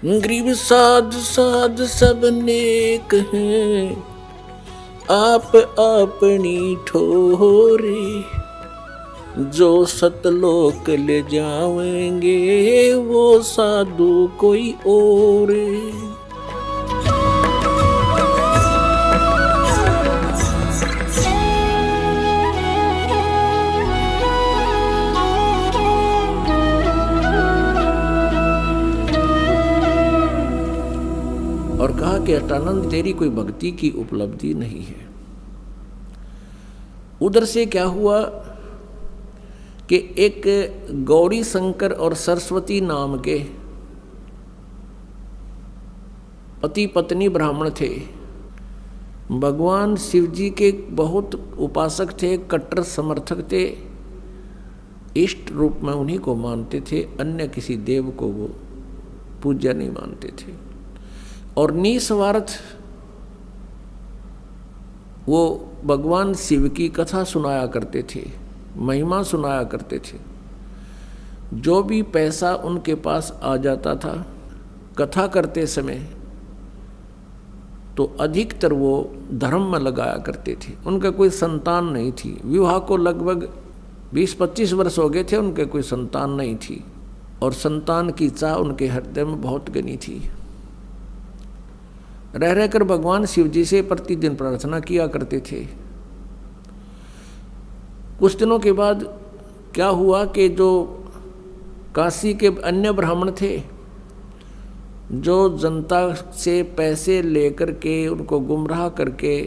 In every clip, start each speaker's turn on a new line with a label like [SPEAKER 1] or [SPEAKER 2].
[SPEAKER 1] गरीब साध साध सब नेक हैं, आप अपनी ठोरे। जो सतलोक ले जाएंगे वो साधु कोई और। और कहा कि अटानंद तेरी कोई भक्ति की उपलब्धि नहीं है। उधर से क्या हुआ कि एक गौरी शंकर और सरस्वती नाम के पति पत्नी ब्राह्मण थे। भगवान शिव जी के बहुत उपासक थे, कट्टर समर्थक थे, इष्ट रूप में उन्हीं को मानते थे, अन्य किसी देव को वो पूज्य नहीं मानते थे। और निस्वार्थ वो भगवान शिव की कथा सुनाया करते थे, महिमा सुनाया करते थे। जो भी पैसा उनके पास आ जाता था कथा करते समय, तो अधिकतर वो धर्म में लगाया करते थे। उनका कोई संतान नहीं थी, विवाह को लगभग 20-25 वर्ष हो गए थे, उनके कोई संतान नहीं थी, और संतान की चाह उनके हृदय में बहुत घनी थी। रह रहकर भगवान शिव जी से प्रतिदिन प्रार्थना किया करते थे। कुछ दिनों के बाद क्या हुआ कि जो काशी के अन्य ब्राह्मण थे, जो जनता से पैसे लेकर के उनको गुमराह करके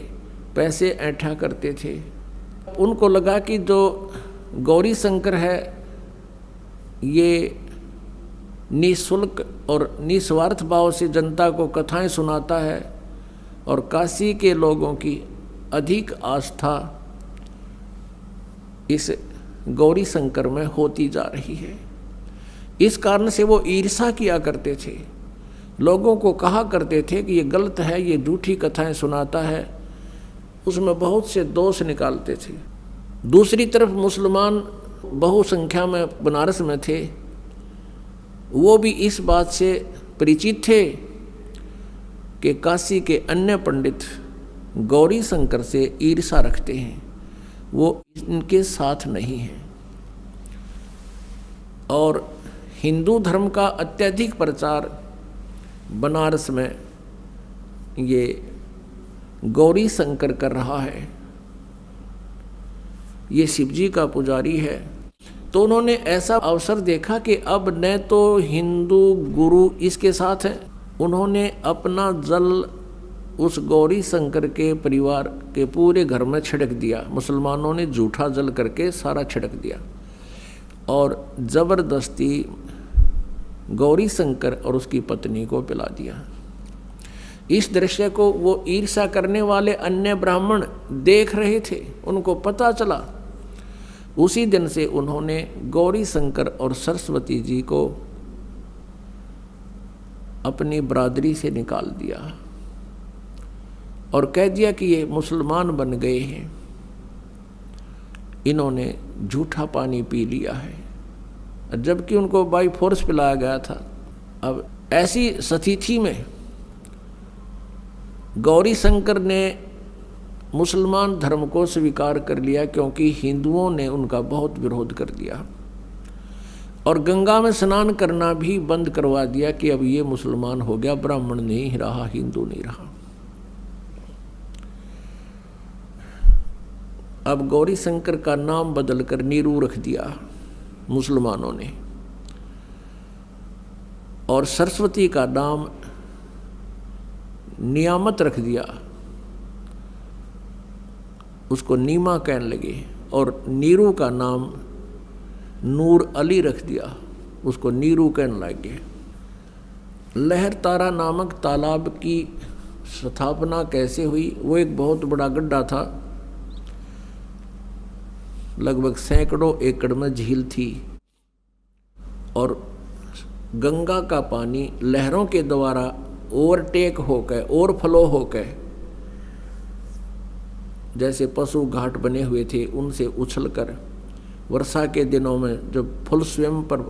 [SPEAKER 1] पैसे ऐंठा करते थे, उनको लगा कि जो गौरी शंकर है ये निःशुल्क और निस्वार्थ भाव से जनता को कथाएं सुनाता है, और काशी के लोगों की अधिक आस्था इस गौरी शंकर में होती जा रही है। इस कारण से वो ईर्षा किया करते थे, लोगों को कहा करते थे कि ये गलत है, ये झूठी कथाएं सुनाता है, उसमें बहुत से दोष निकालते थे। दूसरी तरफ मुसलमान बहुसंख्या में बनारस में थे, वो भी इस बात से परिचित थे कि काशी के अन्य पंडित गौरी शंकर से ईर्षा रखते हैं, वो इनके साथ नहीं हैं। और हिंदू धर्म का अत्यधिक प्रचार बनारस में ये गौरी शंकर कर रहा है, ये शिवजी का पुजारी है। तो उन्होंने ऐसा अवसर देखा कि अब न तो हिंदू गुरु इसके साथ हैं, उन्होंने अपना जल उस गौरी शंकर के परिवार के पूरे घर में छिड़क दिया। मुसलमानों ने झूठा जल करके सारा छिड़क दिया और ज़बरदस्ती गौरी शंकर और उसकी पत्नी को पिला दिया। इस दृश्य को वो ईर्ष्या करने वाले अन्य ब्राह्मण देख रहे थे, उनको पता चला। उसी दिन से उन्होंने गौरी शंकर और सरस्वती जी को अपनी बरादरी से निकाल दिया और कह दिया कि ये मुसलमान बन गए हैं, इन्होंने झूठा पानी पी लिया है, जबकि उनको बाई फोर्स पिलाया गया था। अब ऐसी स्थिति में गौरी शंकर ने मुसलमान धर्म को स्वीकार कर लिया, क्योंकि हिंदुओं ने उनका बहुत विरोध कर दिया, और गंगा में स्नान करना भी बंद करवा दिया कि अब ये मुसलमान हो गया, ब्राह्मण नहीं रहा, हिंदू नहीं रहा। अब गौरी शंकर का नाम बदलकर नीरू रख दिया मुसलमानों ने, और सरस्वती का नाम नियामत रख दिया, उसको नीमा कहने लगे, और नीरू का नाम नूर अली रख दिया, उसको नीरू कहने लगे। लहर तारा नामक तालाब की स्थापना कैसे हुई? वो एक बहुत बड़ा गड्ढा था, लगभग सैकड़ों एकड़ में झील थी, और गंगा का पानी लहरों के द्वारा ओवरटेक होकर, ओवरफ्लो होकर, जैसे पशु घाट बने हुए थे उनसे उछलकर वर्षा के दिनों में जब फुल स्वयं पर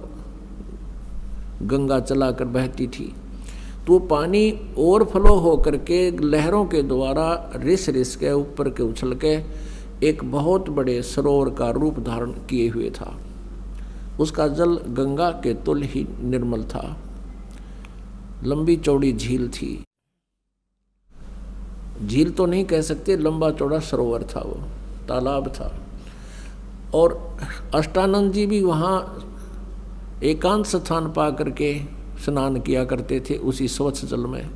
[SPEAKER 1] गंगा चलाकर बहती थी, तो पानी ओवरफ्लो होकर के लहरों के द्वारा रिस रिस के ऊपर के उछल के एक बहुत बड़े सरोवर का रूप धारण किए हुए था। उसका जल गंगा के तुल्य ही निर्मल था। लंबी चौड़ी झील थी, झील तो नहीं कह सकते, लंबा चौड़ा सरोवर था, वो तालाब था। और अष्टानंद जी भी वहाँ एकांत स्थान पा करके स्नान किया करते थे उसी स्वच्छ जल में।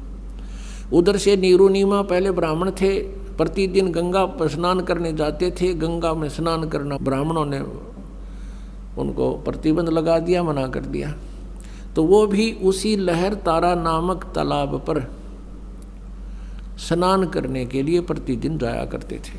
[SPEAKER 1] उधर से नीरू नीमा पहले ब्राह्मण थे, प्रतिदिन गंगा पर स्नान करने जाते थे। गंगा में स्नान करना ब्राह्मणों ने उनको प्रतिबंध लगा दिया, मना कर दिया। तो वो भी उसी लहर तारा नामक तालाब पर स्नान करने के लिए प्रतिदिन जाया करते थे।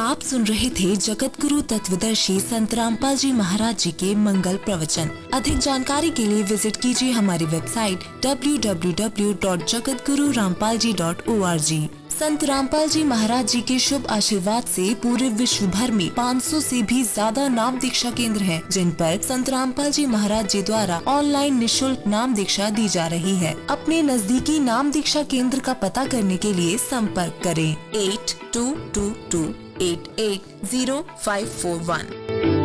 [SPEAKER 2] आप सुन रहे थे जगत गुरु तत्वदर्शी संत रामपाल जी महाराज जी के मंगल प्रवचन। अधिक जानकारी के लिए विजिट कीजिए हमारी वेबसाइट www.jagatgururampalji.org। संत रामपाल जी महाराज जी के शुभ आशीर्वाद से पूरे विश्व भर में 500 से भी ज्यादा नाम दीक्षा केंद्र हैं, जिन पर संत रामपाल जी महाराज जी द्वारा ऑनलाइन निशुल्क नाम दीक्षा दी जा रही है। अपने नजदीकी नाम दीक्षा केंद्र का पता करने के लिए संपर्क करें 8222880541।